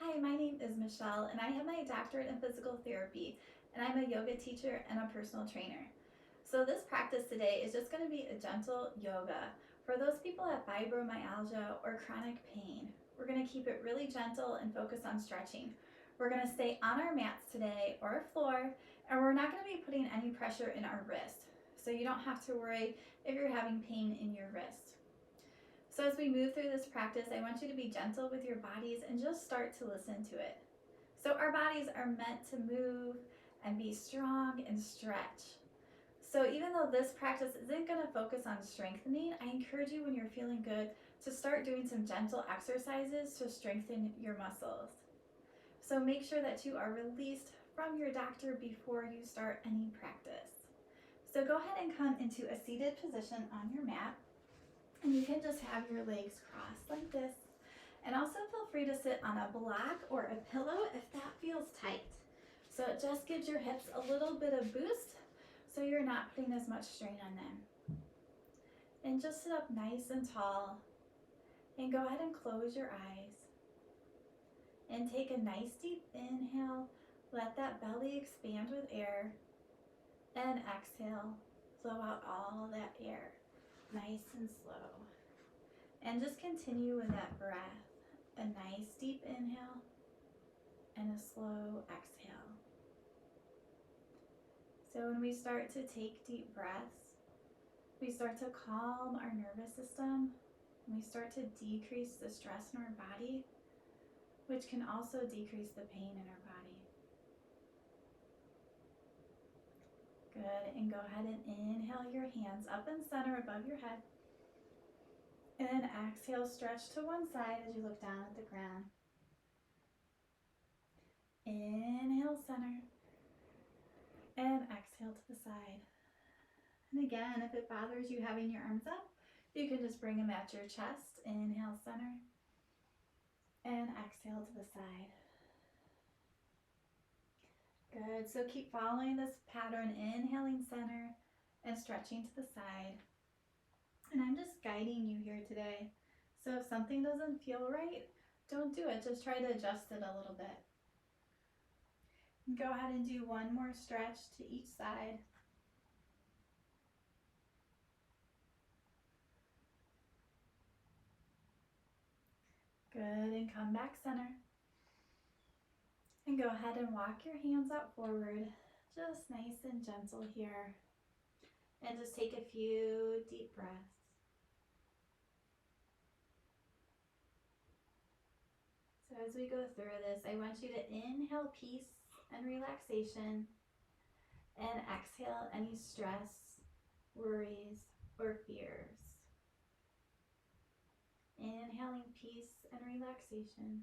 Hi, my name is Michelle and I have my doctorate in physical therapy and I'm a yoga teacher and a personal trainer. So this practice today is just going to be a gentle yoga for those people at fibromyalgia or chronic pain. We're going to keep it really gentle and focus on stretching. We're going to stay on our mats today or our floor, and we're not going to be putting any pressure in our wrist. So you don't have to worry if you're having pain in your wrist. So as we move through this practice, I want you to be gentle with your bodies and just start to listen to it. So our bodies are meant to move and be strong and stretch. So even though this practice isn't going to focus on strengthening, I encourage you when you're feeling good to start doing some gentle exercises to strengthen your muscles. So make sure that you are released from your doctor before you start any practice. So go ahead and come into a seated position on your mat. And you can just have your legs crossed like this. And also feel free to sit on a block or a pillow if that feels tight. So it just gives your hips a little bit of boost so you're not putting as much strain on them. And just sit up nice and tall. And go ahead and close your eyes. And take a nice deep inhale. Let that belly expand with air. And exhale. Blow out all that air. Nice and slow. And just continue with that breath. A nice deep inhale and a slow exhale. So when we start to take deep breaths, we start to calm our nervous system. And we start to decrease the stress in our body, which can also decrease the pain in our body. Good, and go ahead and inhale your hands up and center above your head. And then exhale, stretch to one side as you look down at the ground. Inhale, center. And exhale to the side. And again, if it bothers you having your arms up, you can just bring them at your chest. Inhale, center. And exhale to the side. Good, so keep following this pattern, inhaling center and stretching to the side. And I'm just guiding you here today. So if something doesn't feel right, don't do it. Just try to adjust it a little bit. And go ahead and do one more stretch to each side. Good, and come back center. And go ahead and walk your hands out forward, just nice and gentle here. And just take a few deep breaths. So as we go through this, I want you to inhale peace and relaxation and exhale any stress, worries, or fears. Inhaling peace and relaxation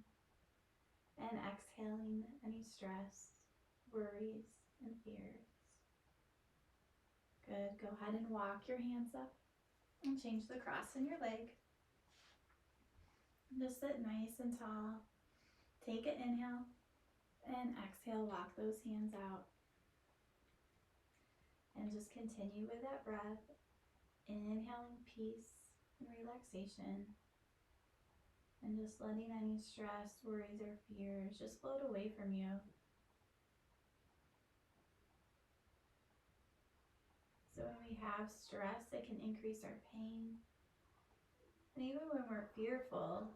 and exhaling any stress, worries, and fears. Good, go ahead and walk your hands up and change the cross in your leg. Just sit nice and tall. Take an inhale and exhale, walk those hands out. And just continue with that breath, inhaling peace and relaxation. And just letting any stress, worries, or fears just float away from you. So when we have stress, it can increase our pain. And even when we're fearful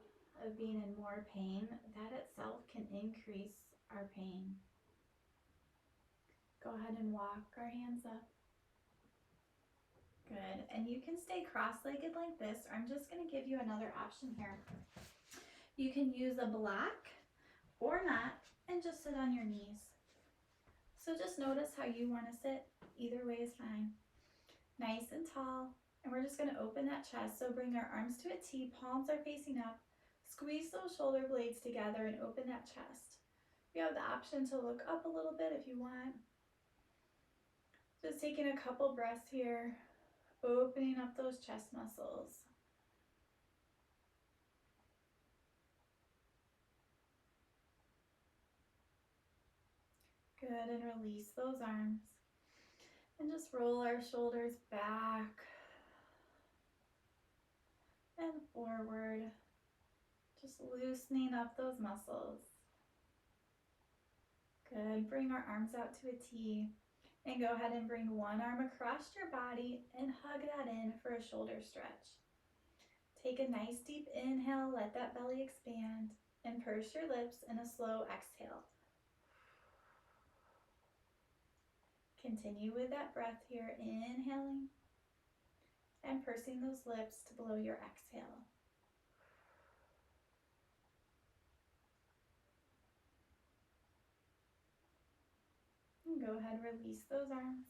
of being in more pain, that itself can increase our pain. Go ahead and walk our hands up. Good, and you can stay cross-legged like this, or I'm just going to give you another option here. You can use a block or not, and just sit on your knees. So just notice how you want to sit. Either way is fine. Nice and tall, and we're just going to open that chest. So bring our arms to a T, palms are facing up. Squeeze those shoulder blades together and open that chest. You have the option to look up a little bit if you want. Just taking a couple breaths here, opening up those chest muscles. Good, and release those arms. And just roll our shoulders back and forward. Just loosening up those muscles. Good. Bring our arms out to a T. And go ahead and bring one arm across your body and hug that in for a shoulder stretch. Take a nice deep inhale, let that belly expand, and purse your lips in a slow exhale. Continue with that breath here, inhaling and pursing those lips to blow your exhale. And go ahead, release those arms.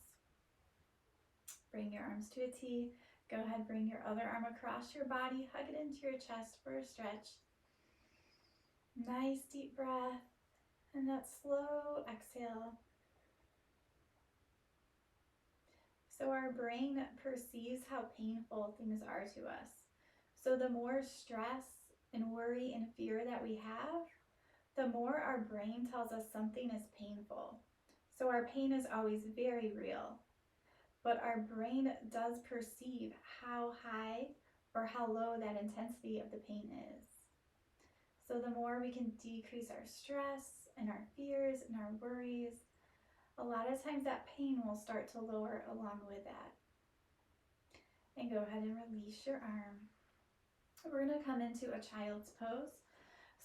Bring your arms to a T. Go ahead, bring your other arm across your body, hug it into your chest for a stretch. Nice deep breath, and that slow exhale. So our brain perceives how painful things are to us. So the more stress and worry and fear that we have, the more our brain tells us something is painful. So our pain is always very real. But our brain does perceive how high or how low that intensity of the pain is. So the more we can decrease our stress and our fears and our worries, a lot of times that pain will start to lower along with that. And go ahead and release your arm. We're going to come into a child's pose.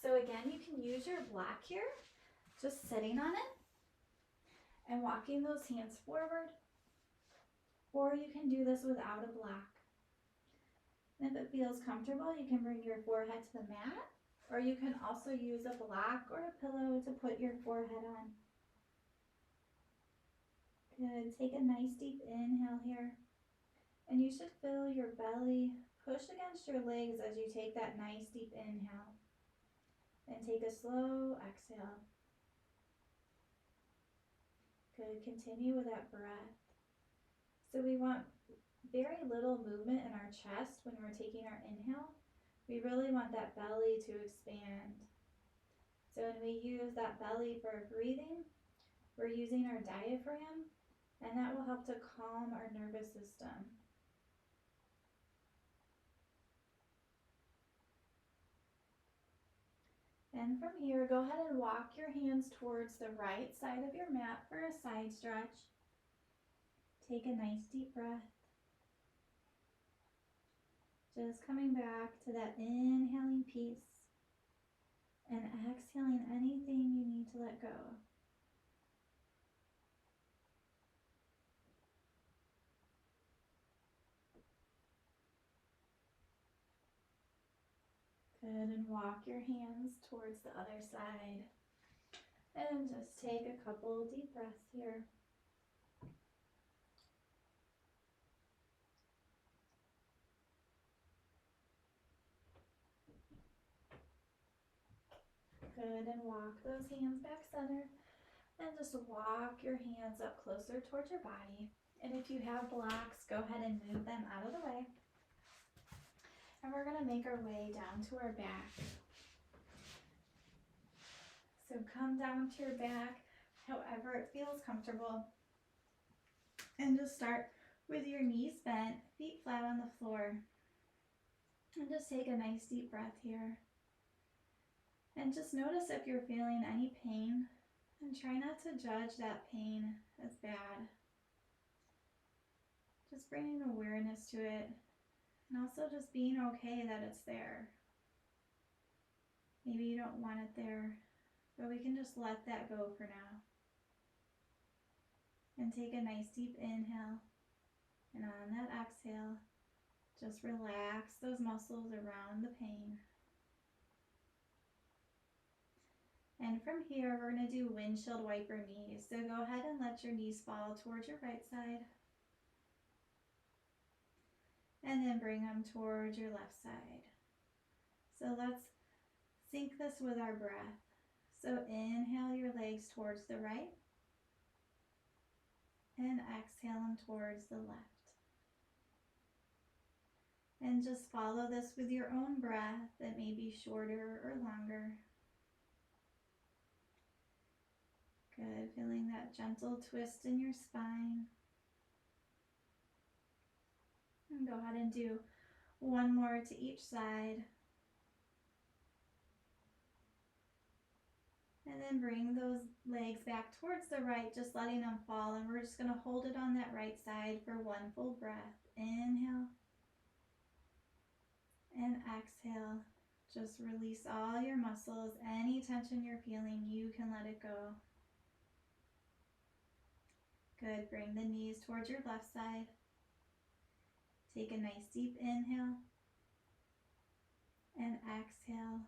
So again, you can use your block here, just sitting on it and walking those hands forward. Or you can do this without a block. And if it feels comfortable, you can bring your forehead to the mat, or you can also use a block or a pillow to put your forehead on. Good. Take a nice deep inhale here. And you should feel your belly push against your legs as you take that nice deep inhale. And take a slow exhale. Good. Continue with that breath. So we want very little movement in our chest when we're taking our inhale. We really want that belly to expand. So when we use that belly for breathing, we're using our diaphragm, and that will help to calm our nervous system. And from here, go ahead and walk your hands towards the right side of your mat for a side stretch. Take a nice deep breath. Just coming back to that inhaling piece and exhaling anything you need to let go. Good, and walk your hands towards the other side. And just take a couple deep breaths here. Good, and walk those hands back center. And just walk your hands up closer towards your body. And if you have blocks, go ahead and move them out of the way. And we're going to make our way down to our back. So come down to your back, however it feels comfortable. And just start with your knees bent, feet flat on the floor. And just take a nice deep breath here. And just notice if you're feeling any pain, and try not to judge that pain as bad. Just bringing awareness to it, and also just being okay that it's there. Maybe you don't want it there, but we can just let that go for now. And take a nice deep inhale, and on that exhale, just relax those muscles around the pain. And from here, we're going to do windshield wiper knees. So go ahead and let your knees fall towards your right side. And then bring them towards your left side. So let's sync this with our breath. So inhale your legs towards the right. And exhale them towards the left. And just follow this with your own breath that may be shorter or longer. Good, feeling that gentle twist in your spine. And go ahead and do one more to each side. And then bring those legs back towards the right, just letting them fall. And we're just going to hold it on that right side for one full breath. Inhale. And exhale. Just release all your muscles. Any tension you're feeling, you can let it go. Good. Bring the knees towards your left side. Take a nice deep inhale. And exhale.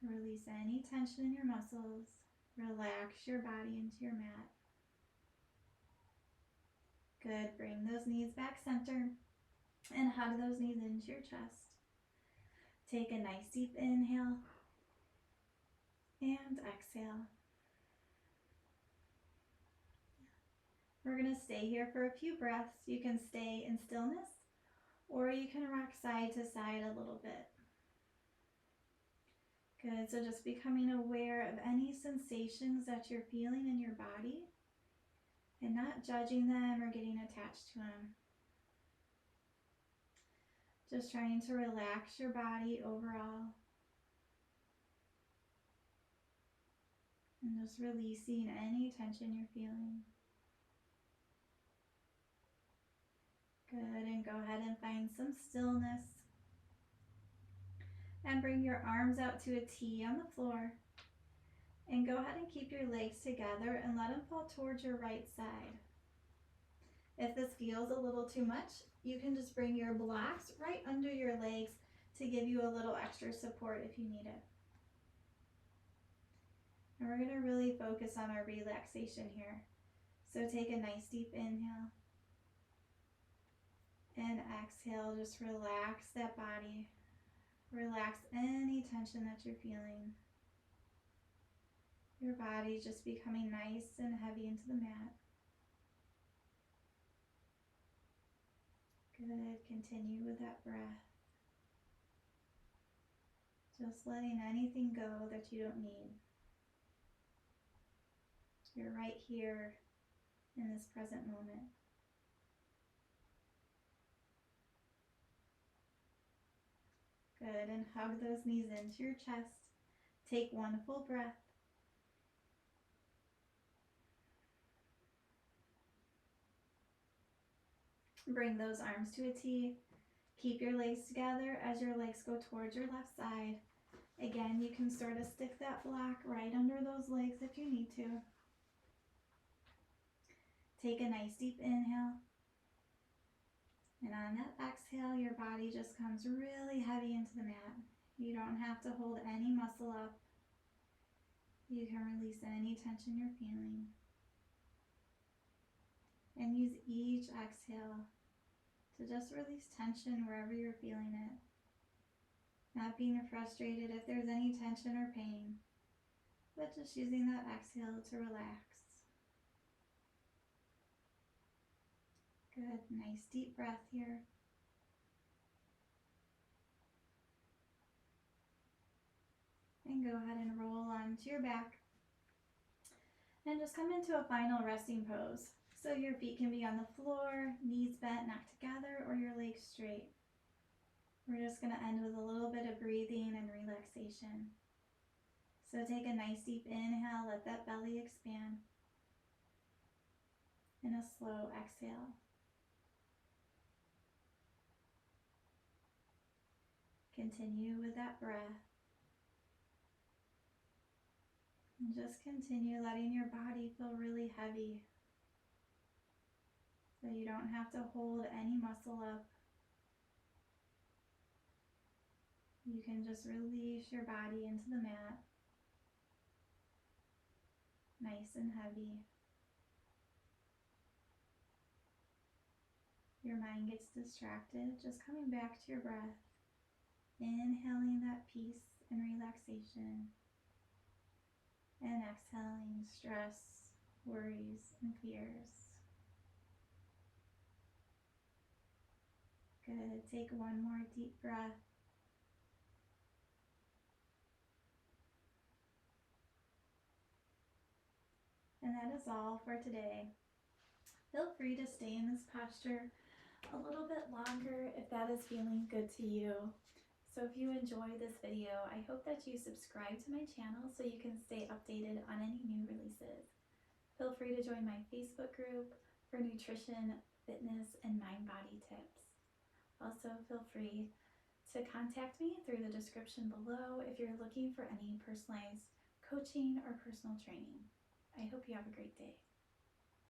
Release any tension in your muscles. Relax your body into your mat. Good. Bring those knees back center and hug those knees into your chest. Take a nice deep inhale and exhale. We're going to stay here for a few breaths. You can stay in stillness or you can rock side to side a little bit. Good, so just becoming aware of any sensations that you're feeling in your body and not judging them or getting attached to them. Just trying to relax your body overall. And just releasing any tension you're feeling. Good, and go ahead and find some stillness. And bring your arms out to a T on the floor. And go ahead and keep your legs together and let them fall towards your right side. If this feels a little too much, you can just bring your blocks right under your legs to give you a little extra support if you need it. And we're going to really focus on our relaxation here. So take a nice deep inhale. And exhale, just relax that body. Relax any tension that you're feeling. Your body just becoming nice and heavy into the mat. Good, continue with that breath. Just letting anything go that you don't need. You're right here in this present moment. Good, and hug those knees into your chest. Take one full breath. Bring those arms to a T. Keep your legs together as your legs go towards your left side. Again, you can sort of stick that block right under those legs if you need to. Take a nice deep inhale. And on that exhale, your body just comes really heavy into the mat. You don't have to hold any muscle up. You can release any tension you're feeling. And use each exhale to just release tension wherever you're feeling it. Not being frustrated if there's any tension or pain, but just using that exhale to relax. Good, nice deep breath here. And go ahead and roll onto your back. And just come into a final resting pose. So your feet can be on the floor, knees bent, not together, or your legs straight. We're just going to end with a little bit of breathing and relaxation. So take a nice deep inhale, let that belly expand. And a slow exhale. Continue with that breath. And just continue letting your body feel really heavy. So you don't have to hold any muscle up. You can just release your body into the mat. Nice and heavy. Your mind gets distracted, just coming back to your breath. Inhaling that peace and relaxation. And exhaling stress, worries, and fears. Good. Take one more deep breath. And that is all for today. Feel free to stay in this posture a little bit longer if that is feeling good to you. So if you enjoy this video, I hope that you subscribe to my channel so you can stay updated on any new releases. Feel free to join my Facebook group for nutrition, fitness, and mind-body tips. Also, feel free to contact me through the description below if you're looking for any personalized coaching or personal training. I hope you have a great day.